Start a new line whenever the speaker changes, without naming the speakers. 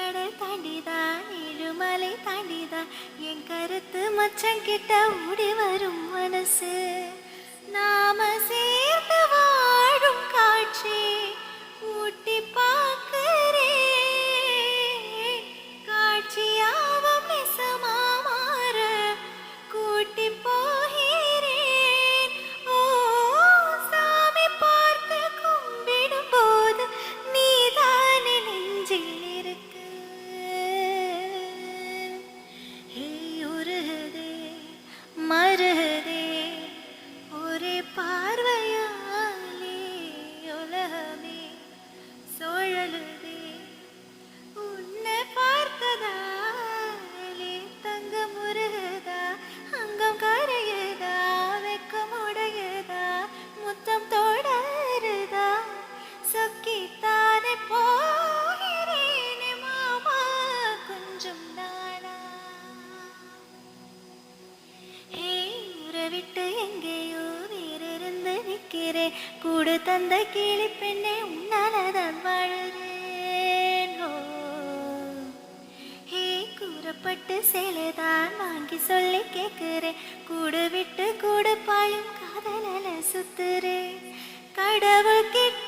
கடல் தாண்டிதான் இழுமலை தாண்டிதான் என் கருத்து மச்சம் கிட்ட ஓடி வரும் மனசு நாம சேர்ந்து வாழும் காட்சி ஊட்டி பார்க்கிறே காட்சியாவும் நெசமா மாற கூட்டி போகிறேன் ஓ சாமி பார்த்து கும்பிடும் போது நீதானே நெஞ்சில் இருக்கு ஹே உருகுதே மருகுதே ஒரே பார்வையாலே உலகமே சுழலுதே உன்னை பார்த்ததாலே தங்கம் உருகுதா அங்கம் கரையுதா வெக்கம் உடையுதா முத்தம் தொடருதா சொக்கித்தானே போகிறேனே மாமா கொஞ்சம் நானா ஹே ஊரை விட்டு எங்கேயோ வேறிருந்து நிற்கிறேன் கூடு தந்த கிளி பெண்ணே உன்னாலதான் வாழுறேன் ஓ ஹே கூறப்பட்டு சேலைதான் வாங்கி சொல்லி கேட்கிறேன் கூடு விட்டு கூடு பாயும் காதலால சுத்துறேன் கடவுள் கிட்ட